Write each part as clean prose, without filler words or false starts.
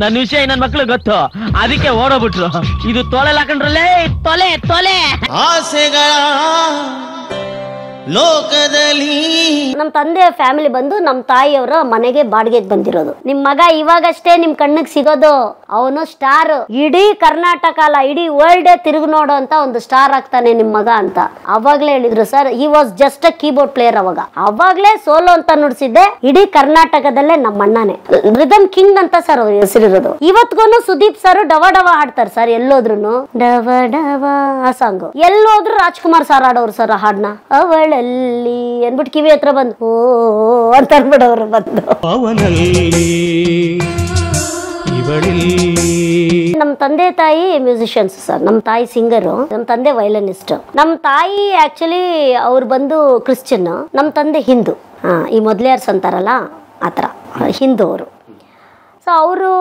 ನನ್ನ ವಿಷಯ ನನ್ನ ಮಕ್ಳು ಗೊತ್ತು, ಅದಕ್ಕೆ ಓಡೋಗ್ಬಿಟ್ರು. ಇದು ತೊಲೆ ಹಾಕೊಂಡ್ರಲ್ಲೇ ತೊಲೆ ತೊಲೆ ಆಸೆಗಳ ಲೋಕದಲ್ಲಿ. ನಮ್ ತಂದೆ ಫ್ಯಾಮಿಲಿ ಬಂದು ನಮ್ ತಾಯಿಯವರ ಮನೆಗೆ ಬಾಡಿಗೆಗೆ ಬಂದಿರೋದು. ನಿಮ್ ಮಗ ಇವಾಗಷ್ಟೇ ನಿಮ್ ಕಣ್ಣಿಗೆ ಸಿಗೋದು, ಅವನು ಸ್ಟಾರ್. ಇಡೀ ಕರ್ನಾಟಕ ಅಲ್ಲ, ಇಡೀ ವರ್ಲ್ಡ್ ತಿರುಗಿ ನೋಡೋ ಅಂತ ಒಂದು ಸ್ಟಾರ್ ಆಗ್ತಾನೆ ನಿಮ್ ಮಗ ಅಂತ ಅವಾಗ್ಲೇ ಹೇಳಿದ್ರು sir. He was just a keyboard player. ಅವಾಗ್ಲೇ ಸೋಲೋ ಅಂತ ನುಡಿಸಿದ್ದೆ. ಇಡೀ ಕರ್ನಾಟಕದಲ್ಲೇ ನಮ್ಮ ಅಣ್ಣನೇ ರಿದಮ್ ಕಿಂಗ್ ಅಂತ ಸರ್ ಅವ್ರ ಹೆಸರಿರೋದು. ಇವತ್ಗೂನು ಸುದೀಪ್ ಸರ್ ಡವ ಡವ ಹಾಡ್ತಾರೆ ಸರ್. ಎಲ್ಲೋದ್ರು ಡವ ಡವ ಆ ಸಾಂಗ್, ಎಲ್ಲೋದ್ರು ರಾಜ್ಕುಮಾರ್ ಸರ್ ಆಡೋರು ಸರ್ ಆ ಹಾಡ್ನ. ಅವಳಲ್ಲಿ ಅನ್ಬಿಟ್ಟು ಕಿವಿ ಹತ್ರ ಬಂದು ಓ ಅಂತ ಅನ್ಬಿಡೋರು ಬಂದು. ನಮ್ ತಂದೆ ತಾಯಿ ಮ್ಯೂಸಿಷಿಯನ್ಸ್ ಸರ್. ನಮ್ ತಾಯಿ ಸಿಂಗರು, ನಮ್ ತಂದೆ ವೈಲನಿಸ್ಟ್. ನಮ್ ತಾಯಿ ಆಕ್ಚುಲಿ ಅವ್ರು ಬಂದು ಕ್ರಿಶ್ಚಿಯನ್, ನಮ್ ತಂದೆ ಹಿಂದೂ. ಈ ಮೊದ್ಲೇರ್ಸ್ ಅಂತಾರಲ್ಲ ಆತರ ಹಿಂದೂ ಅವರು. ಸೊ ಅವರು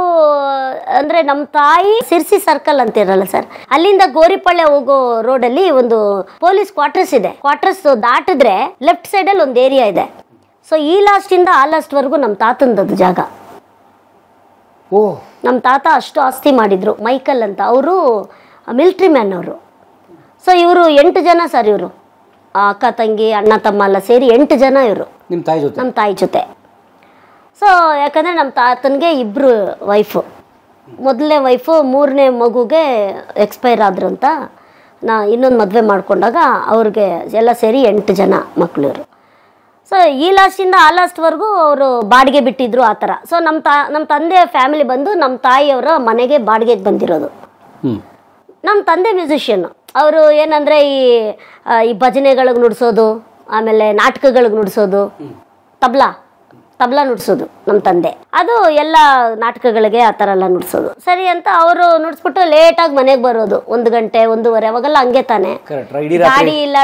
ಅಂದ್ರೆ ನಮ್ಮ ತಾಯಿ ಸಿರ್ಸಿ ಸರ್ಕಲ್ ಅಂತ ಇರಲ್ಲ ಸರ್, ಅಲ್ಲಿಂದ ಗೋರಿಪಳ್ಳೆ ಹೋಗೋ ರೋಡಲ್ಲಿ ಒಂದು ಪೊಲೀಸ್ ಕ್ವಾರ್ಟರ್ಸ್ ಇದೆ. ಕ್ವಾರ್ಟರ್ಸ್ ದಾಟಿದ್ರೆ ಲೆಫ್ಟ್ ಸೈಡ್ ಅಲ್ಲಿ ಒಂದು ಏರಿಯಾ ಇದೆ. ಸೊ ಈ ಲಾಸ್ಟ್ ಇಂದ ಆ ಲಾಸ್ಟ್ ವರೆಗೂ ನಮ್ಮ ತಾತಂದದು ಜಾಗ. ನಮ್ಮ ತಾತ ಅಷ್ಟು ಆಸ್ತಿ ಮಾಡಿದ್ರು. ಮೈಕಲ್ ಅಂತ, ಅವರು ಮಿಲಿಟ್ರಿ ಮ್ಯಾನ್ ಅವರು. ಸೊ ಇವರು 8 ಜನ ಸರ್. ಇವರು ಅಕ್ಕ ತಂಗಿ ಅಣ್ಣ ತಮ್ಮ ಎಲ್ಲ ಸೇರಿ 8 ಜನ ಇವರು ನಮ್ಮ ತಾಯಿ ಜೊತೆ. ಸೊ ಯಾಕಂದರೆ ನಮ್ಮ ತಾತನಿಗೆ 2 ವೈಫು. ಮೊದಲನೇ ವೈಫು 3ನೇ ಮಗುಗೆ ಎಕ್ಸ್ಪೈರ್ ಆದ್ರು ಅಂತ ಇನ್ನೊಂದು ಮದುವೆ ಮಾಡ್ಕೊಂಡಾಗ ಅವ್ರಿಗೆ ಎಲ್ಲ ಸೇರಿ 8 ಜನ ಮಕ್ಕಳು ಇವರು. ಸೊ ಈ ಲಾಸ್ಟಿಂದ ಆ ಲಾಸ್ಟ್ವರೆಗೂ ಅವರು ಬಾಡಿಗೆ ಬಿಟ್ಟಿದ್ರು ಆ ಥರ. ಸೊ ನಮ್ಮ ತಂದೆ ಫ್ಯಾಮಿಲಿ ಬಂದು ನಮ್ಮ ತಾಯಿಯವರ ಮನೆಗೆ ಬಾಡಿಗೆಗೆ ಬಂದಿರೋದು. ನಮ್ಮ ತಂದೆ ಮ್ಯೂಸಿಷಿಯನ್. ಅವರು ಏನಂದರೆ ಈ ಭಜನೆಗಳಿಗೆ ನುಡಿಸೋದು, ಆಮೇಲೆ ನಾಟಕಗಳಿಗೆ ನುಡಿಸೋದು, ತಬ್ಲಾ ನುಡಿಸೋದು ನಮ್ಮ ತಂದೆ. ಅದು ಎಲ್ಲ ನಾಟಕಗಳಿಗೆ ಆ ಥರ ಎಲ್ಲ ನುಡಿಸೋದು. ಸರಿ ಅಂತ ಅವರು ನುಡಿಸ್ಬಿಟ್ಟು ಲೇಟಾಗಿ ಮನೆಗೆ ಬರೋದು, 1 ಗಂಟೆ 1:30 ಅವಾಗೆಲ್ಲ ಹಂಗೆ ತಾನೆ. ಗಾಡಿ ಇಲ್ಲ,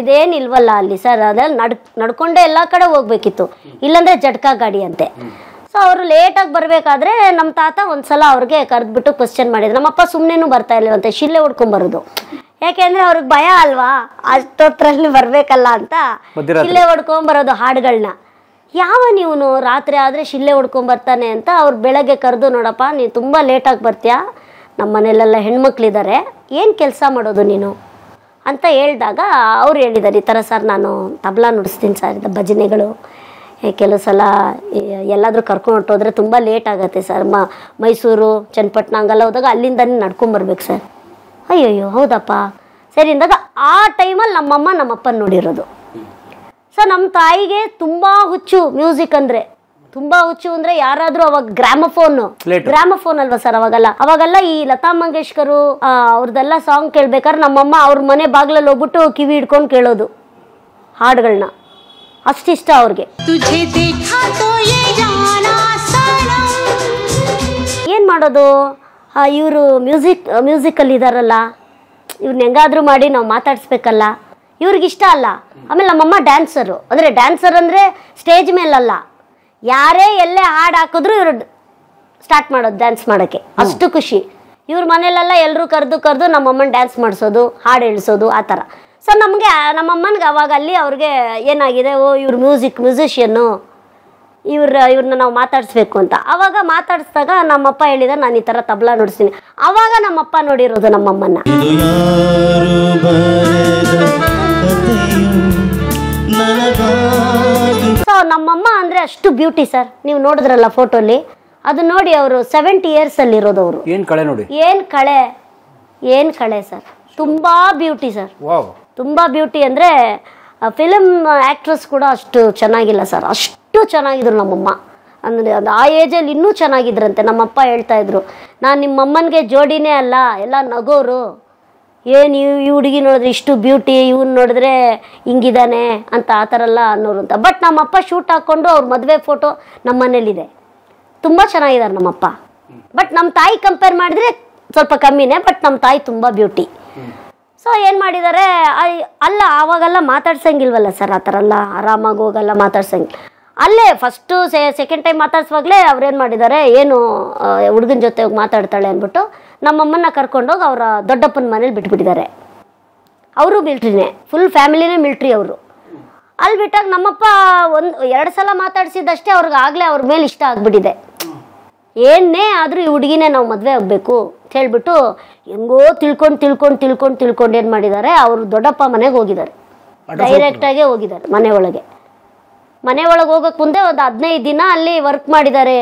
ಇದೇನಿಲ್ವಲ್ಲ ಅಲ್ಲಿ ಸರ್. ಅದ್ರಲ್ಲಿ ನಡ್ಕೊಂಡೆ ಎಲ್ಲ ಕಡೆ ಹೋಗ್ಬೇಕಿತ್ತು, ಇಲ್ಲಾಂದ್ರೆ ಜಟ್ಕಾ ಗಾಡಿ ಅಂತೆ. ಸೊ ಅವರು ಲೇಟಾಗಿ ಬರಬೇಕಾದ್ರೆ ನಮ್ಮ ತಾತ ಒಂದ್ಸಲ ಅವ್ರಿಗೆ ಕರೆದ್ಬಿಟ್ಟು ಕ್ವಶನ್ ಮಾಡಿದ್ರು. ನಮ್ಮಪ್ಪ ಸುಮ್ಮನೆನೂ ಬರ್ತಾ ಇರ್ಲಿವಂತೆ, ಶಿಲ್ಲೆ ಹೊಡ್ಕೊಂಬರೋದು. ಯಾಕೆಂದ್ರೆ ಅವ್ರಿಗೆ ಭಯ ಅಲ್ವಾ, ಅಷ್ಟೊತ್ತರಲ್ಲಿ ಬರ್ಬೇಕಲ್ಲ ಅಂತ ಶಿಲ್ಲೆ ಹೊಡ್ಕೊಂಬರೋದು ಹಾಡುಗಳನ್ನ. ಯಾವ ನೀವನು ರಾತ್ರಿ ಆದರೆ ಶಿಲ್ಲೆ ಹೊಡ್ಕೊಂಬರ್ತಾನೆ ಅಂತ ಅವ್ರು ಬೆಳಗ್ಗೆ ಕರೆದು, ನೋಡಪ್ಪ ನೀನು ತುಂಬ ಲೇಟಾಗಿ ಬರ್ತೀಯಾ, ನಮ್ಮ ಮನೇಲೆಲ್ಲ ಹೆಣ್ಮಕ್ಳಿದ್ದಾರೆ, ಏನು ಕೆಲಸ ಮಾಡೋದು ನೀನು ಅಂತ ಹೇಳಿದಾಗ ಅವ್ರು ಹೇಳಿದ್ದಾರೆ, ಈ ಥರ ಸರ್ ನಾನು ತಬ್ಲಾ ನುಡಿಸ್ತೀನಿ ಸರ್, ಭಜನೆಗಳು ಕೆಲವು ಸಲ ಎಲ್ಲಾದರೂ ಕರ್ಕೊಂಡು ಹೊಟ್ಟೋದ್ರೆ ತುಂಬ ಲೇಟ್ ಆಗುತ್ತೆ ಸರ್. ಮೈಸೂರು ಚನ್ನಪಟ್ಟಣ ಹಂಗೆಲ್ಲ ಹೋದಾಗ ಅಲ್ಲಿಂದನೇ ನಡ್ಕೊಂಬರ್ಬೇಕು ಸರ್. ಅಯ್ಯಯ್ಯೋ ಹೌದಪ್ಪ ಸರಿ ಅಂದಾಗ ಆ ಟೈಮಲ್ಲಿ ನಮ್ಮಪ್ಪನ ನೋಡಿರೋದು. ಸೊ ನಮ್ಮ ತಾಯಿಗೆ ತುಂಬ ಹುಚ್ಚು ಮ್ಯೂಸಿಕ್ ಅಂದರೆ, ತುಂಬ ಹುಚ್ಚು ಅಂದರೆ ಯಾರಾದರೂ ಅವಾಗ ಗ್ರಾಮಫೋನ್ ಅಲ್ವಾ ಸರ್ ಅವಾಗೆಲ್ಲ ಈ ಲತಾ ಮಂಗೇಶ್ಕರು ಅವ್ರದ್ದೆಲ್ಲ ಸಾಂಗ್ ಕೇಳ್ಬೇಕಾದ್ರೆ ನಮ್ಮಮ್ಮ ಅವ್ರ ಮನೆ ಬಾಗ್ಲಲ್ಲಿ ಹೋಗ್ಬಿಟ್ಟು ಕಿವಿ ಹಿಡ್ಕೊಂಡು ಕೇಳೋದು ಹಾಡುಗಳನ್ನ. ಅಷ್ಟಿಷ್ಟ ಅವ್ರಿಗೆ. ಏನು ಮಾಡೋದು, ಇವರು ಮ್ಯೂಸಿಕಲ್ಲಿ ಇದಾರಲ್ಲ, ಇವ್ರನ್ನ ಹೆಂಗಾದ್ರೂ ಮಾಡಿ ನಾವು ಮಾತಾಡಿಸ್ಬೇಕಲ್ಲ, ಇವ್ರಿಗಿಷ್ಟ ಅಲ್ಲ. ಆಮೇಲೆ ನಮ್ಮಮ್ಮ ಡ್ಯಾನ್ಸರು, ಅಂದರೆ ಡ್ಯಾನ್ಸರ್ ಅಂದರೆ ಸ್ಟೇಜ್ ಮೇಲಲ್ಲ, ಯಾರೇ ಎಲ್ಲೇ ಹಾಡು ಹಾಕಿದ್ರು ಇವರು ಸ್ಟಾರ್ಟ್ ಮಾಡೋದು ಡ್ಯಾನ್ಸ್ ಮಾಡೋಕ್ಕೆ. ಅಷ್ಟು ಖುಷಿ. ಇವ್ರ ಮನೇಲೆಲ್ಲ ಎಲ್ಲರೂ ಕರೆದು ನಮ್ಮಮ್ಮನ ಡ್ಯಾನ್ಸ್ ಮಾಡಿಸೋದು, ಹಾಡು ಹೇಳಿಸೋದು ಆ ಥರ. ಸೊ ನಮ್ಮಮ್ಮನಿಗೆ ಅವಾಗ ಅಲ್ಲಿ ಅವ್ರಿಗೆ ಏನಾಗಿದೆ, ಓ ಇವ್ರು ಮ್ಯೂಸಿಷಿಯನ್ನು, ಇವ್ರನ್ನ ನಾವು ಮಾತಾಡಿಸ್ಬೇಕು ಅಂತ. ಆವಾಗ ಮಾತಾಡಿಸಿದಾಗ ನಮ್ಮಪ್ಪ ಹೇಳಿದ, ನಾನು ಈ ಥರ ತಬ್ಲಾ ನುಡಿಸ್ತೀನಿ. ಆವಾಗ ನಮ್ಮಪ್ಪ ನೋಡಿರೋದು ನಮ್ಮಮ್ಮನ್ನ. ಸೊ ನಮ್ಮಮ್ಮ ಅಂದರೆ ಅಷ್ಟು ಬ್ಯೂಟಿ ಸರ್. ನೀವು ನೋಡಿದ್ರಲ್ಲ ಫೋಟೋಲಿ, ಅದು ನೋಡಿ ಅವರು 70 years ಅಲ್ಲಿ ಇರೋದು. ಅವರು ಏನು ಕಳೆ ಸರ್, ತುಂಬಾ ಬ್ಯೂಟಿ ಸರ್. ತುಂಬಾ ಬ್ಯೂಟಿ ಅಂದರೆ ಫಿಲಮ್ ಆ್ಯಕ್ಟ್ರೆಸ್ ಕೂಡ ಅಷ್ಟು ಚೆನ್ನಾಗಿಲ್ಲ ಸರ್, ಅಷ್ಟು ಚೆನ್ನಾಗಿದ್ರು ನಮ್ಮಮ್ಮ. ಅಂದರೆ ಅದು ಆ ಏಜಲ್ಲಿ ಇನ್ನೂ ಚೆನ್ನಾಗಿದ್ರಂತೆ. ನಮ್ಮಪ್ಪ ಹೇಳ್ತಾ ಇದ್ರು, ನಾನು ನಿಮ್ಮಮ್ಮನಿಗೆ ಜೋಡಿನೇ ಅಲ್ಲ, ಎಲ್ಲ ನಗೋರು. ಏನು ಈ ಹುಡುಗಿ ನೋಡಿದ್ರೆ ಇಷ್ಟು ಬ್ಯೂಟಿ, ಇವ್ನು ನೋಡಿದ್ರೆ ಹಿಂಗಿದ್ದಾನೆ ಅಂತ ಆ ಥರ ಎಲ್ಲ ಅನ್ನೋರು ಅಂತ. ಬಟ್ ನಮ್ಮಪ್ಪ ಶೂಟ್ ಹಾಕ್ಕೊಂಡು ಅವ್ರ ಮದುವೆ ಫೋಟೋ ನಮ್ಮ ಮನೇಲಿದೆ. ತುಂಬ ಚೆನ್ನಾಗಿದ್ದಾರೆ ನಮ್ಮಪ್ಪ. ಬಟ್ ನಮ್ಮ ತಾಯಿ ಕಂಪೇರ್ ಮಾಡಿದ್ರೆ ಸ್ವಲ್ಪ ಕಮ್ಮಿನೇ, ಬಟ್ ನಮ್ಮ ತಾಯಿ ತುಂಬ ಬ್ಯೂಟಿ. ಸೊ ಏನು ಮಾಡಿದ್ದಾರೆ, ಅಲ್ಲ ಆವಾಗೆಲ್ಲ ಮಾತಾಡ್ಸಂಗಿಲ್ವಲ್ಲ ಸರ್, ಆ ಥರ ಎಲ್ಲ ಆರಾಮಾಗಿ ಹೋಗಲ್ಲ ಮಾತಾಡ್ಸಂಗಿಲ್ಲ. ಅಲ್ಲೇ ಫಸ್ಟು ಸೆಕೆಂಡ್ ಟೈಮ್ ಮಾತಾಡ್ಸುವಾಗಲೇ ಅವ್ರೇನು ಮಾಡಿದ್ದಾರೆ, ಏನು ಹುಡುಗನ ಜೊತೆ ಹೋಗಿ ಮಾತಾಡ್ತಾಳೆ ಅಂದ್ಬಿಟ್ಟು ನಮ್ಮಮ್ಮನ್ನ ಕರ್ಕೊಂಡೋಗಿ ಅವರ ದೊಡ್ಡಪ್ಪನ ಮನೇಲಿ ಬಿಟ್ಬಿಟ್ಟಿದ್ದಾರೆ. ಅವರು ಮಿಲ್ಟ್ರಿನೇ, ಫುಲ್ ಫ್ಯಾಮಿಲಿನೇ ಮಿಲ್ಟ್ರಿ ಅವರು. ಅಲ್ಲಿ ಬಿಟ್ಟಾಗ ನಮ್ಮಪ್ಪ 1-2 ಸಲ ಮಾತಾಡ್ಸಿದ್ದಷ್ಟೇ ಅವ್ರಿಗೆ ಆಗಲೇ ಅವ್ರ ಮೇಲೆ ಇಷ್ಟ ಆಗ್ಬಿಟ್ಟಿದೆ. ಏನೇ ಆದರೂ ಈ ಹುಡುಗಿನೇ ನಾವು ಮದುವೆ ಆಗಬೇಕು ಅಂತ ಹೇಳ್ಬಿಟ್ಟು ಹೆಂಗೋ ತಿಳ್ಕೊಂಡು ಏನು ಮಾಡಿದ್ದಾರೆ, ಅವರು ದೊಡ್ಡಪ್ಪ ಮನೆಗೆ ಹೋಗಿದ್ದಾರೆ. ಡೈರೆಕ್ಟಾಗೇ ಹೋಗಿದ್ದಾರೆ ಮನೆ ಒಳಗೆ ಹೋಗೋಕ್ಕೆ ಮುಂದೆ ಒಂದು 15 ದಿನ ಅಲ್ಲಿ ವರ್ಕ್ ಮಾಡಿದ್ದಾರೆ.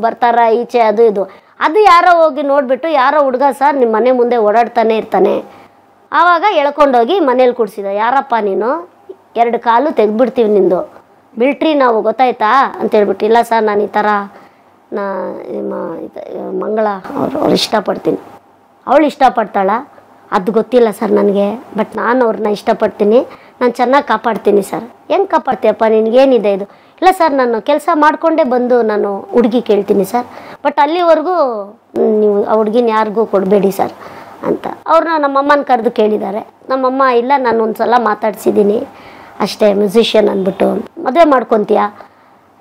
ಬರ್ತಾರ ಈಚೆ ಅದು ಇದು. ಅದು ಯಾರೋ ಹೋಗಿ ನೋಡಿಬಿಟ್ಟು, ಯಾರೋ ಹುಡುಗ ಸರ್ ನಿಮ್ಮ ಮನೆ ಮುಂದೆ ಓಡಾಡ್ತಾನೆ ಇರ್ತಾನೆ. ಆವಾಗ ಎಳ್ಕೊಂಡೋಗಿ ಮನೇಲಿ ಕೂಡಿಸಿದ. ಯಾರಪ್ಪ ನೀನು, 2 ಕಾಲು ತೆಗೆದ್ಬಿಡ್ತೀವಿ ನಿಂದು, ಮಿಲ್ಟ್ರಿ ನಾವು ಗೊತ್ತಾಯ್ತಾ ಅಂತ ಹೇಳ್ಬಿಟ್ಟು. ಇಲ್ಲ ಸರ್ ನಾನು ಈ ಥರ ಮಂಗಳ ಅವ್ರು ಇಷ್ಟಪಡ್ತೀನಿ. ಅವಳು ಇಷ್ಟಪಡ್ತಾಳ ಅದು ಗೊತ್ತಿಲ್ಲ ಸರ್ ನನಗೆ, ಬಟ್ ನಾನು ಅವ್ರನ್ನ ಇಷ್ಟಪಡ್ತೀನಿ, ನಾನು ಚೆನ್ನಾಗಿ ಕಾಪಾಡ್ತೀನಿ ಸರ್. ಹೆಂಗೆ ಕಾಪಾಡ್ತೀಯಪ್ಪ, ನಿನಗೇನಿದೆ ಇದು? ಇಲ್ಲ ಸರ್ ನಾನು ಕೆಲಸ ಮಾಡಿಕೊಂಡೇ ಬಂದು ನಾನು ಹುಡುಗಿ ಕೇಳ್ತೀನಿ ಸರ್, ಬಟ್ ಅಲ್ಲಿವರೆಗೂ ನೀವು ಆ ಹುಡುಗಿನ ಯಾರಿಗೂ ಕೊಡಬೇಡಿ ಸರ್ ಅಂತ ಅವ್ರನ್ನ ನಮ್ಮಮ್ಮನ ಕರೆದು ಕೇಳಿದ್ದಾರೆ. ನಮ್ಮಮ್ಮ ಇಲ್ಲ ನಾನು ಒಂದು ಸಲ ಮಾತಾಡ್ಸಿದ್ದೀನಿ ಅಷ್ಟೇ, ಮ್ಯೂಸಿಷಿಯನ್ ಅಂದ್ಬಿಟ್ಟು. ಮದುವೆ ಮಾಡ್ಕೊತೀಯಾ?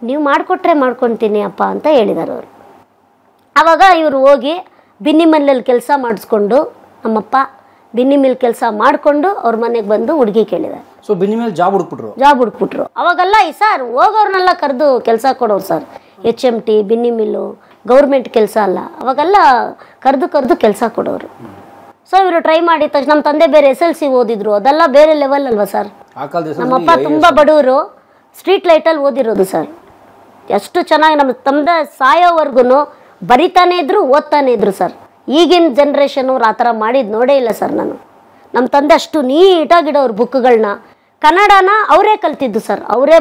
ನೀವು ಮಾಡಿಕೊಟ್ರೆ ಮಾಡ್ಕೊತೀನಿ ಅಪ್ಪ ಅಂತ ಹೇಳಿದ್ದಾರೆ ಅವರು. ಆವಾಗ ಇವರು ಹೋಗಿ ಬಿನ್ನಿ ಮಿಲ್ಲಲ್ಲಿ ಕೆಲಸ ಮಾಡಿಸ್ಕೊಂಡು, ನಮ್ಮಪ್ಪ ಬಿನ್ನಿ ಮಿಲ್ ಕೆಲಸ ಮಾಡಿಕೊಂಡು ಅವ್ರ ಮನೆಗೆ ಬಂದು ಹುಡುಗಿ ಕೇಳಿದ್ದಾರೆ. ಸೊ ಬಿನ್ನಿ ಮಿಲ್ ಜಾಬ್ ಹುಡುಕ್ಬಿಟ್ರು. ಅವಾಗೆಲ್ಲ ಸರ್ ಹೋಗೋರ್ನೆಲ್ಲ ಕರೆದು ಕೆಲಸ ಕೊಡೋರು sir. HMT Binny mill government ಕೆಲಸ ಅಲ್ಲ, ಅವಾಗೆಲ್ಲ ಕರೆದು ಕೆಲಸ ಕೊಡೋರು. ಸೊ ಇವರು ಟ್ರೈ ಮಾಡಿದ ತಕ್ಷಣ, ನಮ್ಮ ತಂದೆ ಬೇರೆ SLC ಓದಿದ್ರು, ಅದೆಲ್ಲ ಬೇರೆ ಲೆವೆಲ್ ಅಲ್ವಾ ಸರ್. ನಮ್ಮಪ್ಪ ತುಂಬ ಬಡವರು, ಸ್ಟ್ರೀಟ್ ಲೈಟಲ್ಲಿ ಓದಿರೋದು ಸರ್. ಎಷ್ಟು ಚೆನ್ನಾಗಿ ನಮ್ಮ ತಂದೆ ಸಾಯೋವರೆಗೂ ಬರಿತಾನೆ ಇದ್ರು, ಓದ್ತಾನೆ ಇದ್ರು ಸರ್. ಈಗಿನ ಜನ್ರೇಷನವ್ರು ಆ ಥರ ಮಾಡಿದ್ದು ನೋಡೇ ಇಲ್ಲ ಸರ್ ನಾನು. ನಮ್ಮ ತಂದೆ ಅಷ್ಟು ನೀಟಾಗಿಡೋರು ಬುಕ್ಗಳನ್ನ. ಕನ್ನಡನ ಅವರೇ ಕಲ್ತಿದ್ದು ಸರ್, ಅವರೇ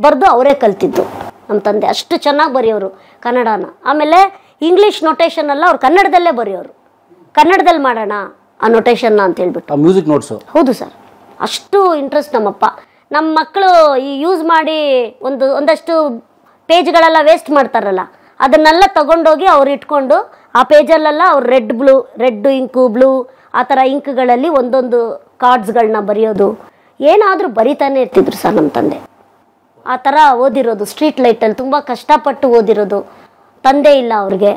ಬರೆದು ಅವರೇ ಕಲ್ತಿದ್ದು ನಮ್ಮ ತಂದೆ. ಅಷ್ಟು ಚೆನ್ನಾಗಿ ಬರೆಯೋರು ಕನ್ನಡನ. ಆಮೇಲೆ ಇಂಗ್ಲೀಷ್ ನೊಟೇಷನ್ ಎಲ್ಲ ಅವ್ರು ಕನ್ನಡದಲ್ಲೇ ಬರೆಯೋರು. ಕನ್ನಡದಲ್ಲಿ ಮಾಡೋಣ ಆ ನೊಟೇಷನ್ನ ಅಂತ ಹೇಳ್ಬಿಟ್ಟು. Music notes. ಹೌದು ಸರ್, ಅಷ್ಟು ಇಂಟ್ರೆಸ್ಟ್ ನಮ್ಮಪ್ಪ. ನಮ್ಮ ಮಕ್ಕಳು ಈ ಯೂಸ್ ಮಾಡಿ ಒಂದಷ್ಟು ಪೇಜ್ಗಳೆಲ್ಲ ವೇಸ್ಟ್ ಮಾಡ್ತಾರಲ್ಲ, ಅದನ್ನೆಲ್ಲ ತಗೊಂಡೋಗಿ ಅವ್ರು ಇಟ್ಕೊಂಡು ಆ ಪೇಜಲ್ಲೆಲ್ಲ ಅವ್ರು ರೆಡ್ ಇಂಕು, ಬ್ಲೂ ಆ ಥರ ಇಂಕ್ಗಳಲ್ಲಿ ಒಂದೊಂದು ಕಾರ್ಡ್ಸ್ಗಳನ್ನ ಬರೆಯೋದು, ಏನಾದರೂ ಬರಿತಾನೆ ಇರ್ತಿದ್ರು ಸರ್ ನಮ್ಮ ತಂದೆ. ಆ ಥರ ಓದಿರೋದು, ಸ್ಟ್ರೀಟ್ ಲೈಟಲ್ಲಿ ತುಂಬ ಕಷ್ಟಪಟ್ಟು ಓದಿರೋದು. ತಂದೆ ಇಲ್ಲ ಅವ್ರಿಗೆ,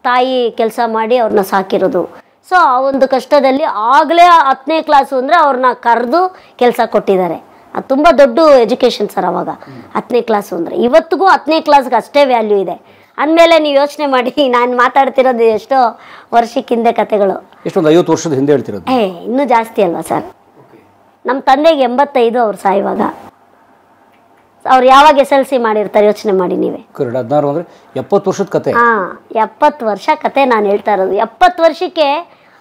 ತಾಯಿ ಕೆಲಸ ಮಾಡಿ ಅವ್ರನ್ನ ಸಾಕಿರೋದು. ಸೊ ಆ ಒಂದು ಕಷ್ಟದಲ್ಲಿ ಆಗಲೇ 10ನೇ ಕ್ಲಾಸು ಅಂದರೆ ಅವ್ರನ್ನ ಕರೆದು ಕೆಲಸ ಕೊಟ್ಟಿದ್ದಾರೆ. ಅದು ತುಂಬ ದೊಡ್ಡ ಎಜುಕೇಷನ್ ಸರ್ ಅವಾಗ 10ನೇ ಕ್ಲಾಸು ಅಂದರೆ. ಇವತ್ತಿಗೂ 10ನೇ ಕ್ಲಾಸ್ಗೆ ಅಷ್ಟೇ ವ್ಯಾಲ್ಯೂ ಇದೆ. ಅಂದಮೇಲೆ ನೀವು ಯೋಚನೆ ಮಾಡಿ, ನಾನು ಮಾತಾಡ್ತಿರೋದು ಎಷ್ಟೋ ವರ್ಷಕ್ಕಿಂದೆ ಕತೆಗಳು. ಎಷ್ಟೊಂದು 50 ವರ್ಷದ ಹಿಂದೆ ಹೇಳ್ತಿರೋದು. ಇನ್ನೂ ಜಾಸ್ತಿ ಅಲ್ವಾ ಸರ್. ನಮ್ಮ ತಂದೆಗೆ 85 ಅವ್ರು ಸಾಯುವಾಗ. ಅವ್ರು ಯಾವಾಗ SLC ಮಾಡಿರ್ತಾರೆ ಯೋಚನೆ ಮಾಡಿ ನೀವೇ. 16 ಅಂದರೆ 70 ವರ್ಷದ ಕತೆ. 70 ವರ್ಷ ಕತೆ ನಾನು ಹೇಳ್ತಾ ಇರೋದು. 70 ವರ್ಷಕ್ಕೆ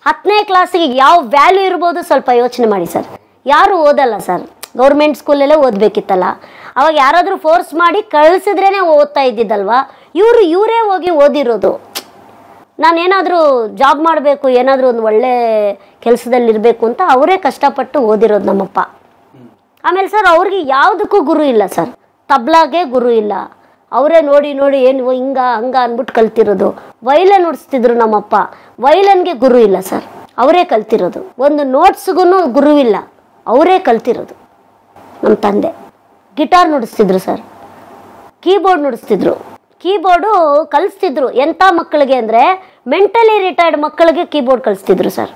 10ನೇ ಕ್ಲಾಸಿಗೆ ಯಾವ ವ್ಯಾಲ್ಯೂ ಇರ್ಬೋದು ಸ್ವಲ್ಪ ಯೋಚನೆ ಮಾಡಿ ಸರ್. ಯಾರು ಓದಲ್ಲ ಸರ್, ಗೌರ್ಮೆಂಟ್ ಸ್ಕೂಲಲ್ಲೇ ಓದಬೇಕಿತ್ತಲ್ಲ. ಅವಾಗ ಯಾರಾದರೂ ಫೋರ್ಸ್ ಮಾಡಿ ಕಳಿಸಿದ್ರೇ ಓದ್ತಾ ಇದ್ದಿದ್ದಲ್ವಾ. ಇವರೇ ಹೋಗಿ ಓದಿರೋದು. ನಾನೇನಾದರೂ ಜಾಬ್ ಮಾಡಬೇಕು, ಏನಾದರೂ ಒಂದು ಒಳ್ಳೆ ಕೆಲಸದಲ್ಲಿರಬೇಕು ಅಂತ ಅವರೇ ಕಷ್ಟಪಟ್ಟು ಓದಿರೋದು ನಮ್ಮಪ್ಪ. ಆಮೇಲೆ ಸರ್ ಅವ್ರಿಗೆ ಯಾವುದಕ್ಕೂ ಗುರು ಇಲ್ಲ ಸರ್. ತಬ್ಲಾಗೆ ಗುರು ಇಲ್ಲ, ಅವರೇ ನೋಡಿ ಏನು ಹಿಂಗ ಹಂಗ ಅಂದ್ಬಿಟ್ಟು ಕಲ್ತಿರೋದು. ವೈಲನ್ ನುಡಿಸ್ತಿದ್ರು ನಮ್ಮಪ್ಪ, ವೈಲನ್ಗೆ ಗುರು ಇಲ್ಲ ಸರ್, ಅವರೇ ಕಲ್ತಿರೋದು. ಒಂದು ನೋಟ್ಸ್ಗೂ ಗುರು ಇಲ್ಲ, ಅವರೇ ಕಲ್ತಿರೋದು. ನಮ್ಮ ತಂದೆ ಗಿಟಾರ್ ನುಡಿಸ್ತಿದ್ರು ಸರ್, ಕೀಬೋರ್ಡ್ ನುಡಿಸ್ತಿದ್ರು. ಕೀಬೋರ್ಡು ಕಲಿಸ್ತಿದ್ರು ಎಂಥ ಮಕ್ಕಳಿಗೆ ಅಂದರೆ ಮೆಂಟಲಿ ರಿಟೈರ್ಡ್ ಮಕ್ಕಳಿಗೆ ಕೀಬೋರ್ಡ್ ಕಲಿಸ್ತಿದ್ರು ಸರ್.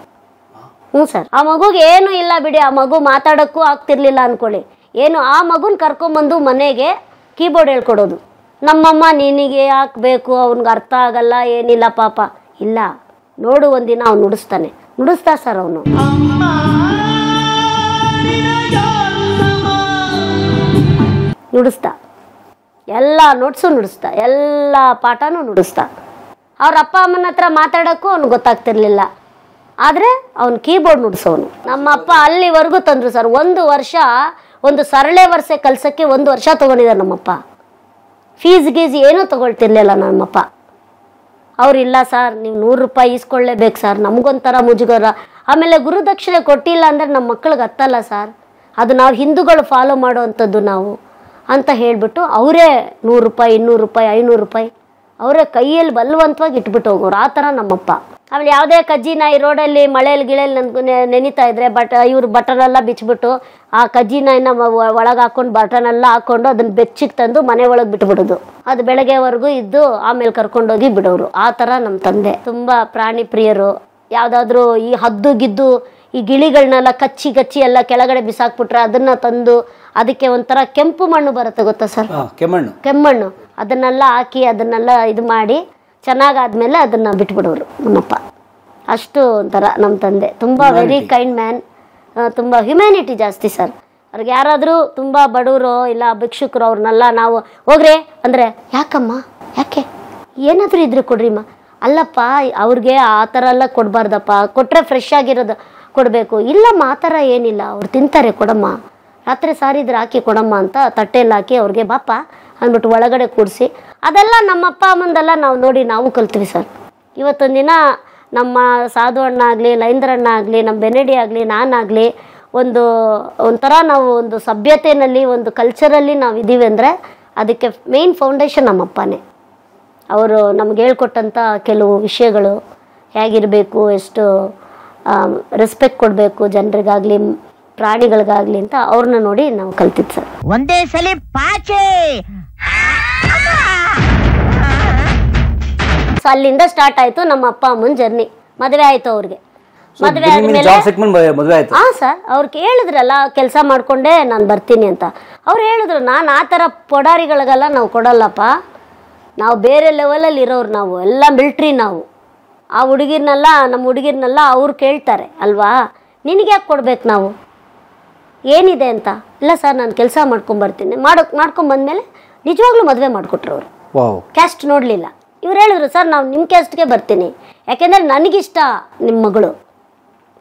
ಸರ್ ಆ ಮಗುಗೆ ಏನು ಇಲ್ಲ ಬಿಡಿ, ಆ ಮಗು ಮಾತಾಡೋಕ್ಕೂ ಆಗ್ತಿರ್ಲಿಲ್ಲ ಅಂದ್ಕೊಳ್ಳಿ. ಏನು ಆ ಮಗುನ ಕರ್ಕೊಂಬಂದು ಮನೆಗೆ ಕೀಬೋರ್ಡ್ ಹೇಳ್ಕೊಡೋದು. ನಮ್ಮಮ್ಮ ನಿನಗೆ ಯಾಕೆ ಬೇಕು, ಅವ್ನಿಗೆ ಅರ್ಥ ಆಗಲ್ಲ ಏನಿಲ್ಲ ಪಾಪ. ಇಲ್ಲ ನೋಡು ಒಂದಿನ ಅವ್ನು ನುಡಿಸ್ತಾ ಸರ್. ಅವನು ನುಡಿಸ್ತಾ, ಎಲ್ಲ ನೋಟ್ಸು ನುಡಿಸ್ತಾ, ಎಲ್ಲ ಪಾಠನೂ ನುಡಿಸ್ತಾ. ಅವ್ರ ಅಪ್ಪ ಅಮ್ಮನ ಹತ್ರ ಮಾತಾಡೋಕ್ಕೂ ಅವ್ನಿಗೆ ಗೊತ್ತಾಗ್ತಿರ್ಲಿಲ್ಲ, ಆದರೆ ಅವ್ನು ಕೀಬೋರ್ಡ್ ನುಡಿಸೋನು. ನಮ್ಮಪ್ಪ ಅಲ್ಲಿವರೆಗೂ ತಂದರು ಸರ್. 1 ವರ್ಷ ಒಂದು ಸರಳೆ ವರ್ಷ ಕಲ್ಸೋಕ್ಕೆ 1 ವರ್ಷ ತೊಗೊಂಡಿದ್ದಾರೆ ನಮ್ಮಪ್ಪ. ಫೀಸ್ ಏನೂ ತೊಗೊಳ್ತಿರ್ಲಿಲ್ಲ ನಮ್ಮಪ್ಪ. ಅವರಿಲ್ಲ ಸರ್, ನೀವು 100 ರೂಪಾಯಿ ಈಸ್ಕೊಳ್ಳೇಬೇಕು ಸರ್, ನಮಗೊಂಥರ ಮುಜುಗರ. ಆಮೇಲೆ ಗುರುದಕ್ಷಿಣೆ ಕೊಟ್ಟಿಲ್ಲ ಅಂದರೆ ನಮ್ಮ ಮಕ್ಳಿಗೆ ಹತ್ತಲ್ಲ ಸರ್, ಅದು ನಾವು ಹಿಂದೂಗಳು ಫಾಲೋ ಮಾಡೋ ಅಂಥದ್ದು ನಾವು ಅಂತ ಹೇಳಿಬಿಟ್ಟು ಅವರೇ 100 ರೂಪಾಯಿ 200 ರೂಪಾಯಿ 500 ರೂಪಾಯಿ ಅವರೇ ಕೈಯಲ್ಲಿ ಬಲವಂತವಾಗಿ ಇಟ್ಬಿಟ್ಟು ಹೋಗೋರು. ಆ ಥರ ನಮ್ಮಪ್ಪ. ಆಮೇಲೆ ಯಾವುದೇ ಕಜ್ಜಿ ನಾಯಿ ರೋಡಲ್ಲಿ ಮಳೆಯಲ್ಲಿ ಗಿಳೆಯಲ್ಲಿ ನೆನೀತಾ ಇದ್ರೆ ಇವ್ರು ಬಟನೆಲ್ಲ ಬಿಚ್ಚಿಬಿಟ್ಟು ಆ ಕಜ್ಜಿ ನಾಯಿನ ಒಳಗೆ ಹಾಕೊಂಡು ಬಟನೆಲ್ಲ ಹಾಕ್ಕೊಂಡು ಅದನ್ನು ಬೆಚ್ಚಿಗೆ ತಂದು ಮನೆ ಒಳಗೆ ಬಿಟ್ಬಿಡೋದು. ಅದು ಬೆಳಗ್ಗೆವರೆಗೂ ಇದ್ದು ಆಮೇಲೆ ಕರ್ಕೊಂಡೋಗಿ ಬಿಡೋರು. ಆ ಥರ ನಮ್ಮ ತಂದೆ ತುಂಬ ಪ್ರಾಣಿ ಪ್ರಿಯರು. ಯಾವುದಾದ್ರೂ ಈ ಹದ್ದು ಗಿದ್ದು ಈ ಗಿಳಿಗಳನ್ನೆಲ್ಲ ಕಚ್ಚಿ ಎಲ್ಲ ಕೆಳಗಡೆ ಬಿಸಾಕ್ಬಿಟ್ರೆ ಅದನ್ನು ತಂದು ಅದಕ್ಕೆ ಒಂಥರ ಕೆಂಪು ಮಣ್ಣು ಬರುತ್ತೆ ಗೊತ್ತಾ ಸರ್, ಕೆಮ್ಮಣ್ಣು, ಅದನ್ನೆಲ್ಲ ಹಾಕಿ ಅದನ್ನೆಲ್ಲ ಇದು ಮಾಡಿ ಚೆನ್ನಾಗಾದ್ಮೇಲೆ ಅದನ್ನು ಬಿಟ್ಬಿಡೋರು ನಮ್ಮಪ್ಪ. ಅಷ್ಟು ಒಂಥರ ನಮ್ಮ ತಂದೆ ತುಂಬ ವೆರಿ ಕೈಂಡ್ ಮ್ಯಾನ್, ತುಂಬ ಹ್ಯುಮ್ಯಾನಿಟಿ ಜಾಸ್ತಿ ಸರ್. ಅವ್ರಿಗೆ ಯಾರಾದರೂ ತುಂಬ ಬಡವರು ಇಲ್ಲ ಭಿಕ್ಷುಕರು ಅವ್ರನ್ನೆಲ್ಲ ನಾವು ಹೋಗ್ರೆ ಅಂದರೆ ಯಾಕಮ್ಮ ಯಾಕೆ ಏನಾದರೂ ಇದ್ರೆ ಕೊಡ್ರಿಮ್ಮ, ಅಲ್ಲಪ್ಪ ಅವ್ರಿಗೆ ಆ ಥರ ಎಲ್ಲ ಕೊಡಬಾರ್ದಪ್ಪ, ಕೊಟ್ಟರೆ ಫ್ರೆಶ್ ಆಗಿರೋದು ಕೊಡಬೇಕು, ಇಲ್ಲಮ್ಮ ಆ ಥರ ಏನಿಲ್ಲ ಅವ್ರು ತಿಂತಾರೆ ಕೊಡಮ್ಮ, ರಾತ್ರಿ ಸಾರಿದ್ರೆ ಹಾಕಿ ಕೊಡಮ್ಮ ಅಂತ ತಟ್ಟೆಯಲ್ಲಿ ಹಾಕಿ ಅವ್ರಿಗೆ ಬಾಪ ಅಂದ್ಬಿಟ್ಟು ಒಳಗಡೆ ಕೂಡಿಸಿ ಅದೆಲ್ಲ ನಮ್ಮಪ್ಪ ಅಮ್ಮಂದೆಲ್ಲ ನಾವು ನೋಡಿ ನಾವು ಕಲ್ತೀವಿ ಸರ್. ಇವತ್ತೊಂದು ದಿನ ನಮ್ಮ ಸಾಧು ಅಣ್ಣ ಆಗಲಿ ಲೈಂದ್ರಣ್ಣ ಆಗಲಿ ನಮ್ಮ ಬೆನೆಡಿ ಆಗಲಿ ನಾನಾಗಲಿ ಒಂಥರ ನಾವು ಒಂದು ಸಭ್ಯತೆಯಲ್ಲಿ ಒಂದು ಕಲ್ಚರಲ್ಲಿ ನಾವು ಇದ್ದೀವಿ ಅಂದರೆ ಅದಕ್ಕೆ ಮೇನ್ ಫೌಂಡೇಶನ್ ನಮ್ಮಪ್ಪನೇ. ಅವರು ನಮ್ಗೆ ಹೇಳ್ಕೊಟ್ಟಂಥ ಕೆಲವು ವಿಷಯಗಳು ಹೇಗಿರಬೇಕು, ಎಷ್ಟು ರೆಸ್ಪೆಕ್ಟ್ ಕೊಡಬೇಕು ಜನರಿಗಾಗಲಿ ಪ್ರಾಣಿಗಳಿಗಾಗಲಿ ಅಂತ ಅವ್ರನ್ನ ನೋಡಿ ನಾವು ಕಲ್ತಿದ್ದು ಸರ್. ಒಂದೇ ಸಲ ಪಾಚೆ. ಸೊ ಅಲ್ಲಿಂದ ಸ್ಟಾರ್ಟ್ ಆಯಿತು ನಮ್ಮ ಅಪ್ಪ ಅಮ್ಮನ ಜರ್ನಿ. ಮದುವೆ ಆಯಿತು ಅವ್ರಿಗೆ. ಮದುವೆ ಆದಮೇಲೆ ಹಾಂ ಸರ್ ಅವ್ರು ಹೇಳಿದ್ರಲ್ಲ ಕೆಲಸ ಮಾಡಿಕೊಂಡೇ ನಾನು ಬರ್ತೀನಿ ಅಂತ. ಅವ್ರು ಹೇಳಿದ್ರು ನಾನು ಆ ಥರ ಪೊಡಾರಿಗಳಿಗೆಲ್ಲ ನಾವು ಕೊಡಲ್ಲಪ್ಪ, ನಾವು ಬೇರೆ ಲೆವೆಲಲ್ಲಿ ಇರೋರು, ನಾವು ಎಲ್ಲ ಮಿಲ್ಟ್ರಿ, ನಾವು ಆ ಹುಡುಗಿರ್ನೆಲ್ಲ ನಮ್ಮ ಹುಡುಗಿರ್ನೆಲ್ಲ ಅವ್ರು ಕೇಳ್ತಾರೆ ಅಲ್ವಾ, ನಿನಗೆ ಯಾಕೆ ಕೊಡ್ಬೇಕು ನಾವು, ಏನಿದೆ ಅಂತ. ಇಲ್ಲ ಸರ್ ನಾನು ಕೆಲಸ ಮಾಡ್ಕೊಂಬರ್ತೀನಿ. ಮಾಡ್ಕೊಂಬಂದ್ಮೇಲೆ ನಿಜವಾಗ್ಲೂ ಮದುವೆ ಮಾಡಿಕೊಟ್ರು ಅವರು. ಕ್ಯಾಸ್ಟ್ ನೋಡಲಿಲ್ಲ. ಇವ್ರು ಹೇಳಿದ್ರು ಸರ್ ನಾವು ನಿಮ್ಮ ಕ್ಯಾಸ್ಟ್ಗೆ ಬರ್ತೀನಿ, ಯಾಕೆಂದರೆ ನನಗಿಷ್ಟ ನಿಮ್ಮ ಮಗಳು,